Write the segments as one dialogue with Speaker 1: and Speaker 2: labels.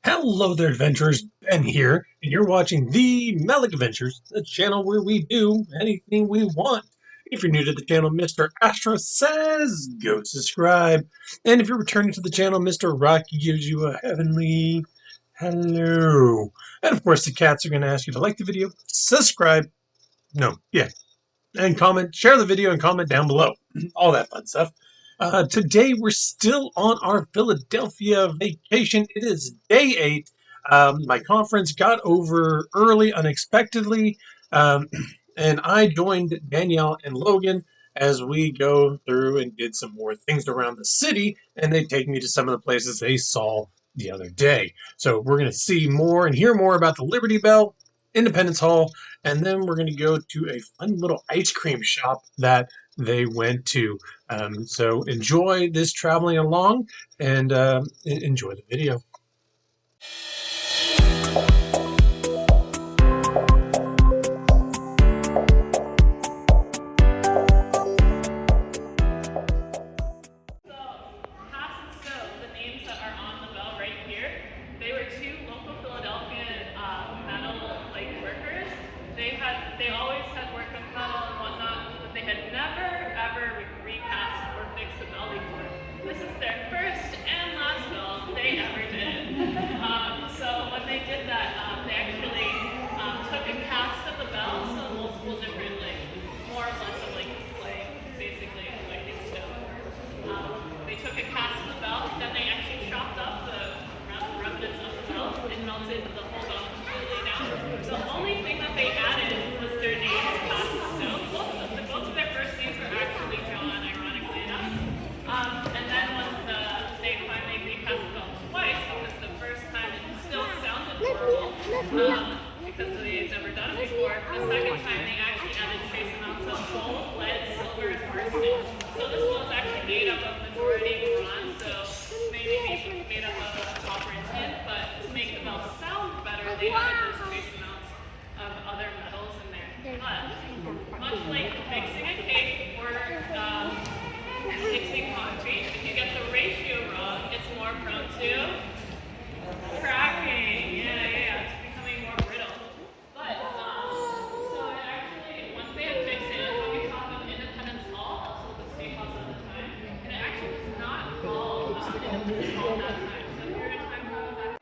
Speaker 1: Hello there, adventurers. Ben here, and you're watching The Melic Adventures, the channel where we do anything we want. If you're new to the channel, Mr. Astra says go subscribe. And if you're returning to the channel, Mr. Rocky gives you a heavenly hello. And of course, the cats are going to ask you to like the video, subscribe, and comment, share the video, and comment down below. All that fun stuff. Today we're still on our Philadelphia vacation. It is day 8. My conference got over early, unexpectedly, um, and I joined Danielle and Logan as we go through and did some more things around the city, and they take me to some of the places they saw the other day. So we're going to see more and hear more about the Liberty Bell, Independence Hall, and then we're going to go to a fun little ice cream shop that they went to. So enjoy this traveling along and enjoy the video.
Speaker 2: They always had worked with metal and whatnot, but they had never ever recast or fixed a bell before. This is their first and last bell they ever did. So when they did that, they actually took a cast of the bell, so multiple different, more or less of clay, basically, in stone. They took a cast of the bell, then they actually chopped up the remnants of the bell and melted the whole bell completely down. The only thing that they added was their names cast in stone. Both of their first names were actually John, ironically enough. And then when they finally recast the bell twice, because the first time it still sounded horrible, because they had never done it before, the second time they actually added trace amounts of gold, lead, silver, and arsenic. So this was actually made up of majority bronze, so maybe made up of copper and tin, but to make the bell sound better, they added those trace amounts of other metals in there. But much like mixing a cake or mixing concrete, if you get the ratio wrong, it's more prone to cracking. Yeah, it's becoming more brittle. But so it actually, once they had fixed it, we called them Independence Hall, also the state house at the time, and it actually was not called Independence Hall at that time. So a period of time going back,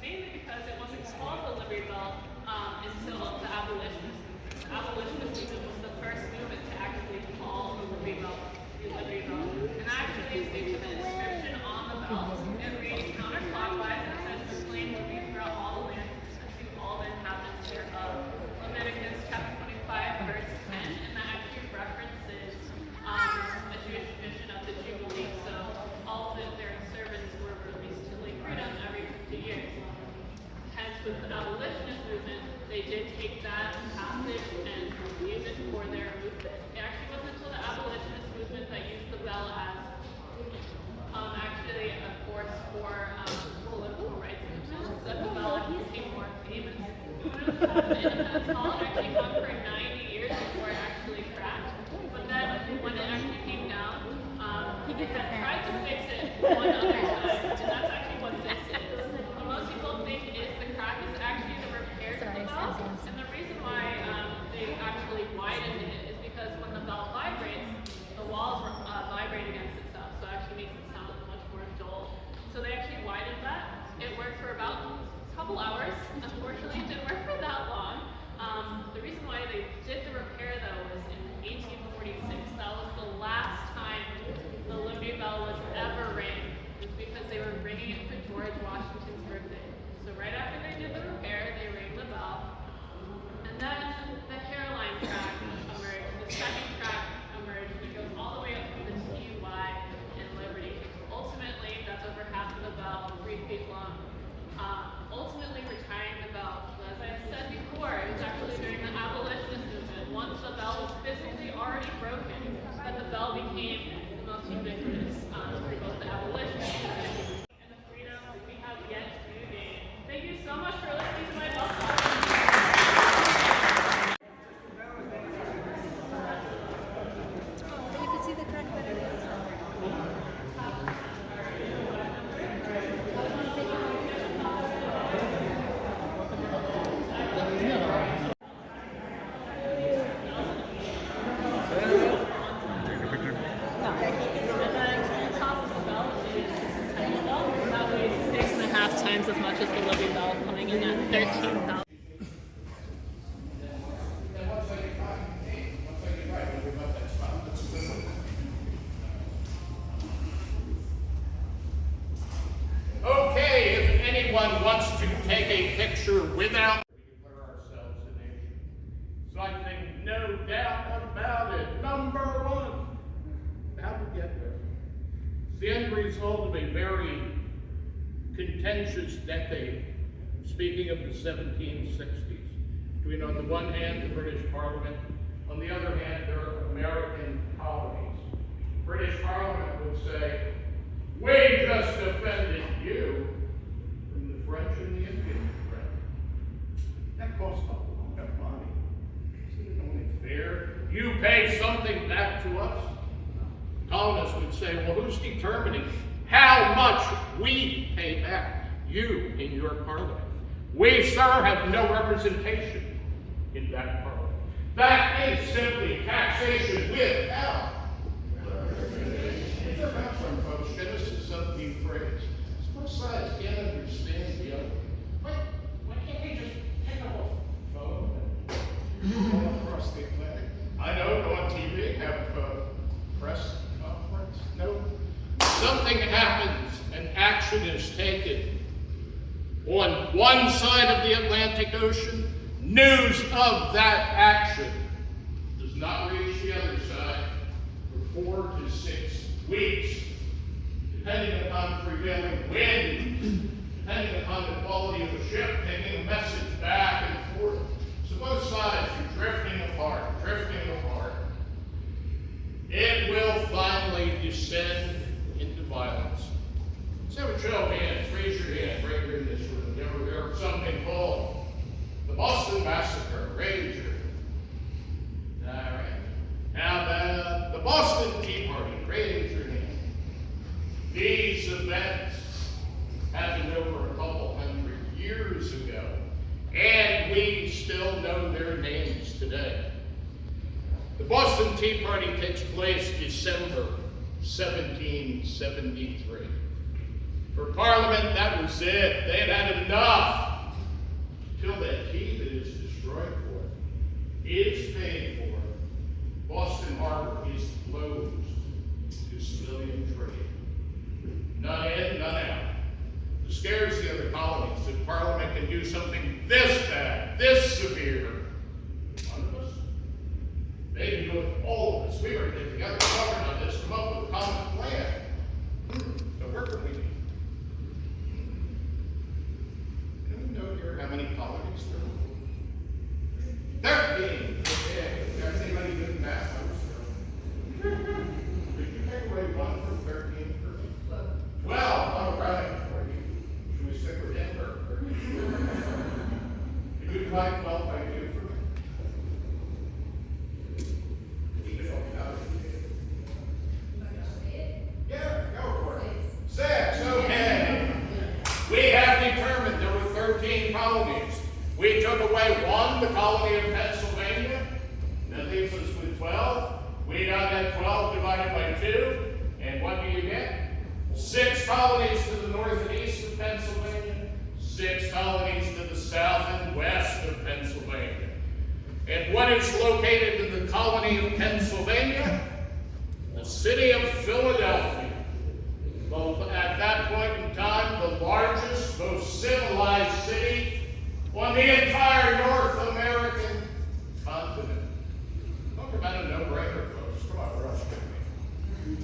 Speaker 2: mainly because it wasn't called the Liberty Bell until the abolitionist movement. The abolitionist movement was the first movement to actually call the Liberty Bell the Liberty Bell. And actually, it's due to the inscription on the bell. It reads counterclockwise and says, "Proclaim liberty throughout all the land and to all the inhabitants thereof." Leviticus chapter 25, verse 10, and that actually references a Jewish tradition of the Jubilee. So all of their servants were released to freedom every 50 years. Hence, with the abolitionist movement, they did take that passage and use it for their movement. It actually wasn't until the abolitionist movement that used the bell as actually a force for political rights movements, that the bell actually became more famous. Independence Hall actually hung for 90 years before it actually cracked. But then when it actually came down, they had tried to fix it one other time, and that's actually what this is. What most people think is the crack is actually the repair to the bell, and the reason why they actually widened it is because when the bell vibrates, the walls vibrate against itself, so it actually makes it sound much more dull. So they actually widened that. It worked for about a couple hours. Unfortunately, it didn't work for that long. The reason why they did the repair, though, was in 1846. That was the last time the Liberty Bell was ever rang. It's because they were ringing it for George Washington's birthday. So right after they did the repair, they rang the bell. And then the hairline track emerged. The second track emerged. It goes all the way up to the TUY in Liberty. Ultimately, that's over half of the bell, 3 feet long. Ultimately retiring the bell. As I said before, it was actually during the abolitionist movement, once the bell was physically already broken, that the bell became the most ubiquitous for both the abolitionist movement and the freedom we have yet to gain. Thank you so much for listening to my bell song. That weighs 6.5 times as much as the Liberty Bell, coming in at 13,000.
Speaker 3: Okay, if anyone wants to take a picture without, we declare ourselves a nation. So I think no doubt about it. Number one, how to get there. It's the end result of a very contentious decade, speaking of the 1760s, between on the one hand the British Parliament, on the other hand their American colonies. British Parliament would say, we just defended you from the French and the Indian threat. That costs a lot of money. Isn't it only fair? You pay something back to us? Colonists would say, well, who's determining how much we pay back? You in your parliament. We, sir, have no representation in that parliament. That is simply taxation without representation. About some folks, Genesis 17 phrase. Both sides can't understand the other. Why can't we just pick up a phone and go across the Atlantic? I know, go on TV, have a press conference. No. Something happens, an action is taken on one side of the Atlantic Ocean. News of that action does not reach the other side for 4 to 6 weeks, depending upon prevailing wind, depending upon the quality of the ship, taking a message back and forth. So both sides are drifting apart. It will finally descend into violence. Let's have a show of hands. Raise your hand right here in this room. You ever heard of something called the Boston Massacre? Raise your hand. All right. Now the Boston Tea Party. Raise your hand. These events happened over a couple hundred years ago, and we still know their names today. The Boston Tea Party takes place December 1773. For Parliament, that was it. They had had enough. Till that tea that is destroyed for, is paid for, Boston Harbor is closed to civilian trade. None in, none out. It scares the other colonies that Parliament can do something this bad, this severe. None of us. They can do it, all of us. We were to get together, govern on this, come up with a common plan. So where can we be? Can we know here how many colonies there are? 13. Okay. Got anybody doing math? Did you take away 1 from 13 for me? 12. All right. Should we stick with him or? Can you divide 12 by 2 for me? Yeah, go for it. 6, okay. We have determined there were 13 colonies. We took away 1, the colony of Pennsylvania. That leaves us with 12. We got that 12 divided by 2. And what do you get? 6 colonies to the north and east of Pennsylvania. 6 colonies to the south and west of Pennsylvania. And what is located in the colony of Pennsylvania? The city of Philadelphia. Well, at that point in time, the largest, most civilized city on the entire North American continent. Talk about a no-brainer, folks. Come on, rush with me.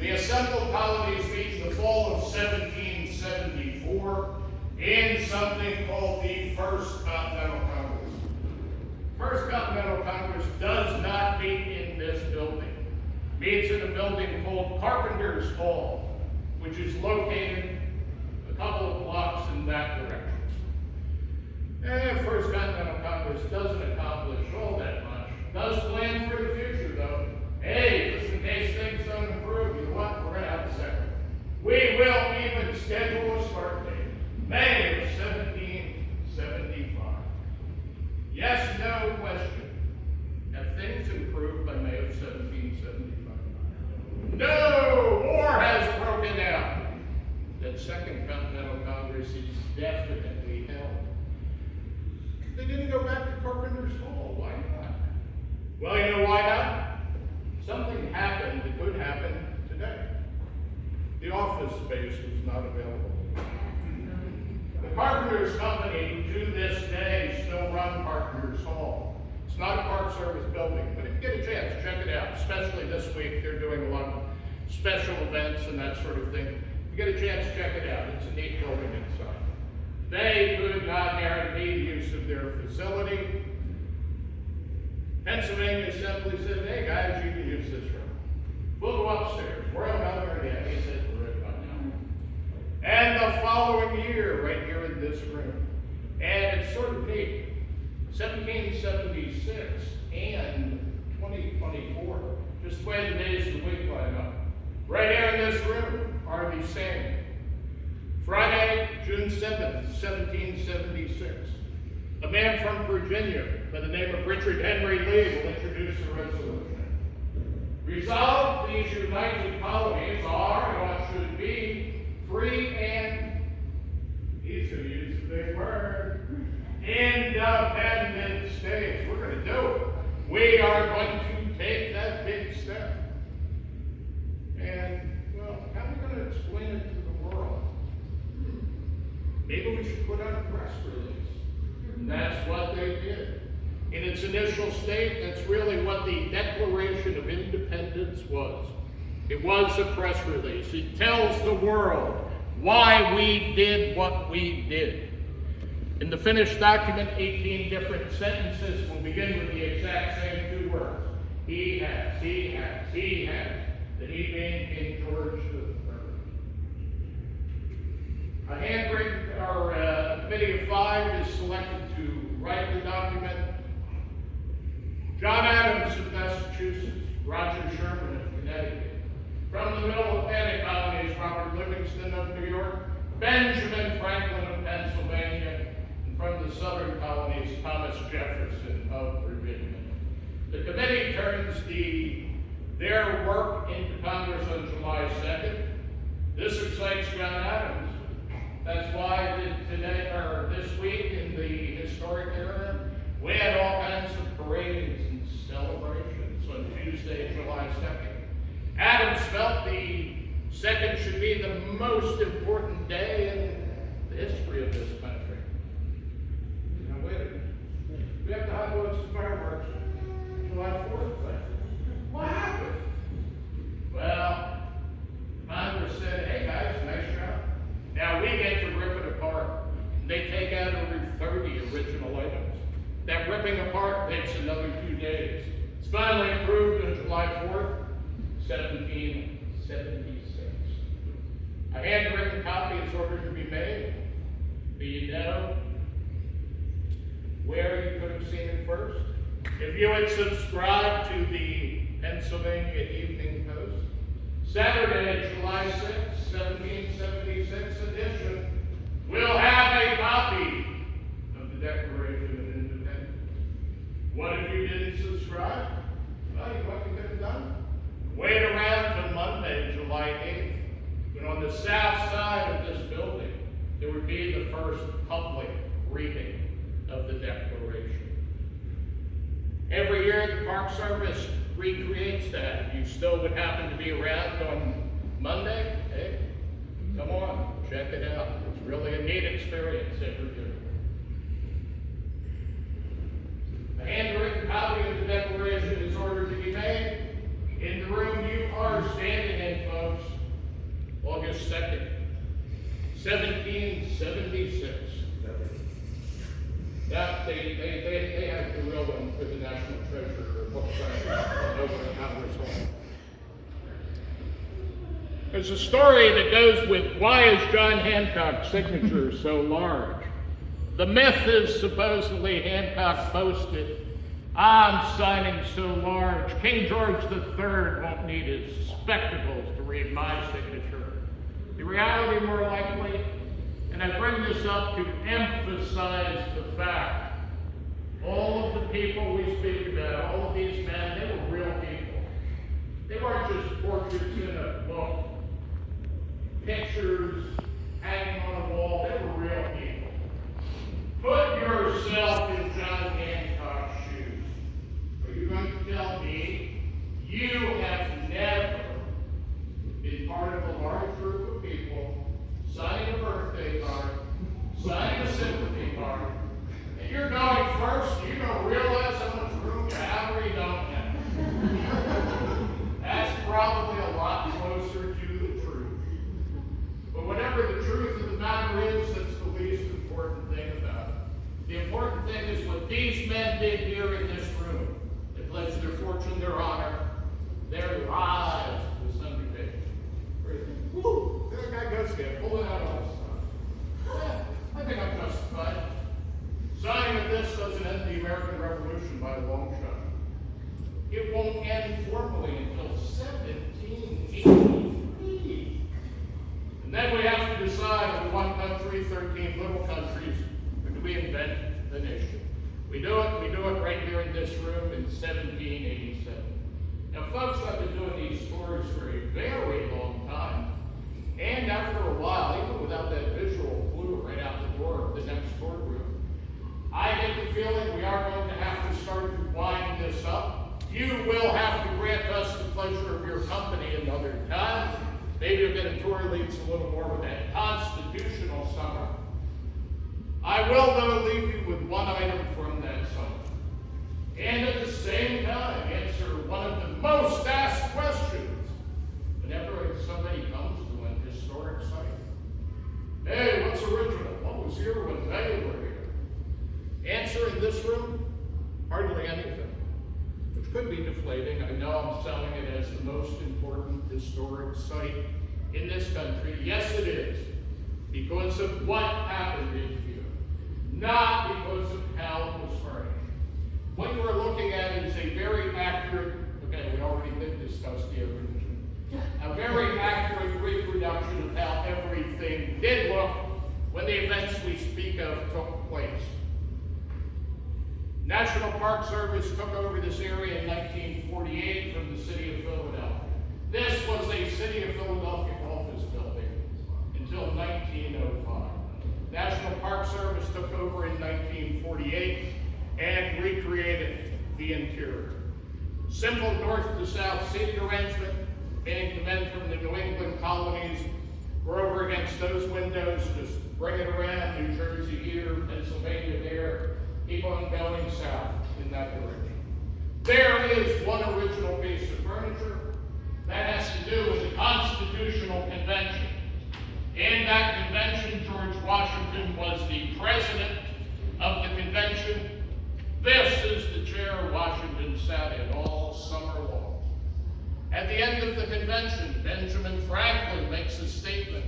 Speaker 3: The assembled colonies meet in the fall of 1774 in something called the First Continental Congress. First Continental Congress does not meet in this building. It meets in a building called Carpenter's Hall, which is located a couple of blocks in that direction. First Continental Congress doesn't accomplish all that much. Does plan for the future, though. Hey, just in case things don't improve, you know what? We're going to have a second. We will even schedule a start date, May of 1775. Yes, no question. Have things improved by May of 1775? No! War has broken out. That second Second Continental Congress is definitely held. They didn't go back to Carpenter's Hall. Why not? Well, you know why not? Something happened that could happen today. The office space was not available. The Carpenters Company, to this day, still run Carpenter's Hall. It's not a Park Service building, but if you get a chance, check it out. Especially this week, they're doing a lot of special events and that sort of thing. If you get a chance, check it out. It's a neat building inside. They could not guarantee the use of their facility. Pennsylvania Assembly said, hey guys, you can use this room. We'll go upstairs. We're on another area. He said, we're right about now. And the following year, right here in this room, and it's sort of neat, 1776 and 2024, just the way the days of the week line up. Right here in this room are the same. Friday, June 7th, 1776. A man from Virginia by the name of Richard Henry Lee will introduce a resolution. Resolved, these united colonies are, or should be, free and, he's going to use the big word, independent states. We're going to do it. We are going to take that big step. And, well, how are we going to explain it to the world? Maybe we should put out a press release. And that's what they did. In its initial state, that's really what the Declaration of Independence was. It was a press release. It tells the world why we did what we did. In the finished document, 18 different sentences will begin with the exact same two words. He has, he has, he has. The he being King George III. A handwritten, or a committee of 5 is selected to write the document. John Adams of Massachusetts, Roger Sherman of Connecticut. From the Middle Atlantic colonies, Robert Livingston of New York, Benjamin Franklin of Pennsylvania, and from the southern colonies, Thomas Jefferson of Virginia. The committee turns their work into Congress on July 2nd. This excites John Adams. That's why today, or this week in the historic era, we had all kinds of parades and celebrations on Tuesday, July 2nd. Adams felt the 2nd should be the most important day in the history of this country. Now wait a minute. We have to hot dogs and fireworks July 4th. What happened? Well, Congress said, hey guys, nice job. Now we get to rip it apart. They take out over 30 original items. That ripping apart takes another 2 days. It's finally approved on July 4th, 1776. A handwritten copy is ordered to be made. Do you know where you could have seen it first? If you had subscribed to the Pennsylvania Evening Post, Saturday, July 6, 1776 edition, will have a copy of the Declaration of Independence. What if you didn't subscribe? Well, what you could have done? Wait around till Monday, July 8th, when on the south side of this building, there would be the first public reading of the Declaration. Every year, the Park Service recreates that. If you still would happen to be around on Monday, hey, come on, check it out. It's really a neat experience every year. A handwritten copy of the Declaration is ordered to be made. In the room you are standing in, folks, August 2nd, 1776. Yeah, they have the real one for the National Treasurer book site over in Congress Hall. There's a story that goes with why is John Hancock's signature so large? The myth is supposedly Hancock boasted, I'm signing so large, King George III won't need his spectacles to read my signature. The reality, more likely, and I bring this up to emphasize the fact, all of the people we speak about, all of these men, they were real people. They weren't just portraits in a book, pictures, hanging on the wall. They were real people. Put yourself in John Hancock's shoes. Are you going to tell me you have never been part of a large group of people signing a birthday card, signing a sympathy card, and you're going first, you don't realize how much room you have or you don't have? That's probably a lot closer to the truth. But whatever the truth of the matter is, that's the least important thing about it. The important thing is what these men did here in this room. They pledged their fortune, their honor, their lives to this undertaking. Woo! There guy goes again, pulling out all this stuff. Yeah, I think I'm justified. Signing of this doesn't end the American Revolution by a long shot. It won't end formally until 1783. And then we have to decide on one country, 13 little countries, or do we invent the nation? We do it right here in this room in 1787. Now folks, I've been doing these stories for a very long time. And after a while, even without that visual clue right out the door of the next courtroom, I get the feeling we are going to have to start to wind this up. You will have to grant us the pleasure of your company another time. Maybe a bit of tour leads a little more with that constitutional summer. I will, though, leave you with one item from that summer. And at the same time, answer one of the most asked questions whenever somebody comes to an historic site. Hey, what's original? What was here when they were here? Answer in this room, hardly anything, which could be deflating. I know I'm selling it as the most important historic site in this country. Yes, it is, because of what happened in here, not because of how it was furnished. What you are looking at is a very accurate, okay, we already did discuss the evolution, a very accurate reproduction of how everything did look when the events we speak of took place. National Park Service took over this area in 1948 from the city of Philadelphia. This was a city of Philadelphia office building until 1905. National Park Service took over in 1948 and recreated the interior. Simple north to south seating arrangement, meaning the men from the New England colonies were over against those windows, just bring it around, New Jersey here, Pennsylvania there, keep on going south in that direction. There is one original piece of furniture that has to do with the Constitutional Convention. In that convention, George Washington was the president of the convention. This is the chair Washington sat in all summer long. At the end of the convention, Benjamin Franklin makes a statement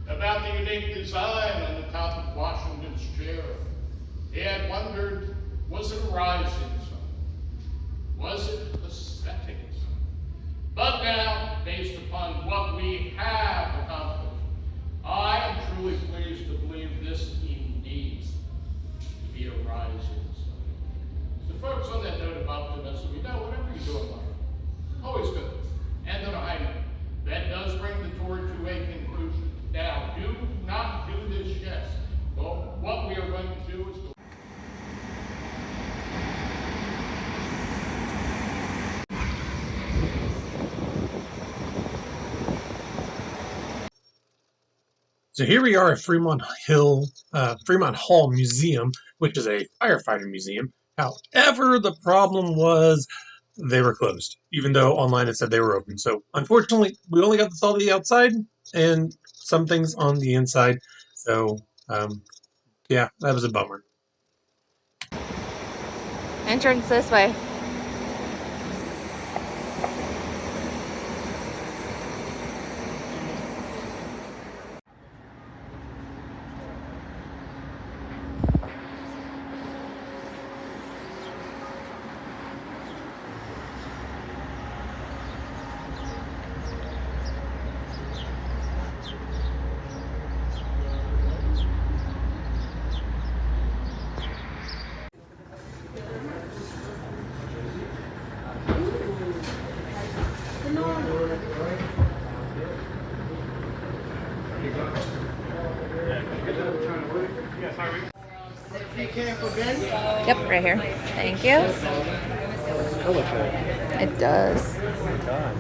Speaker 3: about the unique design on the top of Washington's chair. He had wondered, was it a rising sun? Was it a setting sun? But now, based upon what we have accomplished, I am truly pleased to believe this indeed to be a rising sun. So folks, on that note of optimism, we know whatever you do in life, always good. And on a high note, that does bring the tour to a conclusion. Now, do not do this yet. Well, what we are going to do is to
Speaker 1: So here we are at Fremont Hall Museum, which is a firefighter museum. However, the problem was they were closed, even though online it said they were open. So unfortunately, we only got to saw the outside and some things on the inside. So yeah, that was a bummer.
Speaker 4: Entrance this way.
Speaker 5: Be careful, Ben.
Speaker 4: Yep, right here. Thank you.
Speaker 6: Colorful.
Speaker 4: It does.
Speaker 6: Oh my god.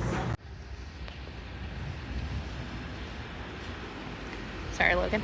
Speaker 4: Sorry, Logan.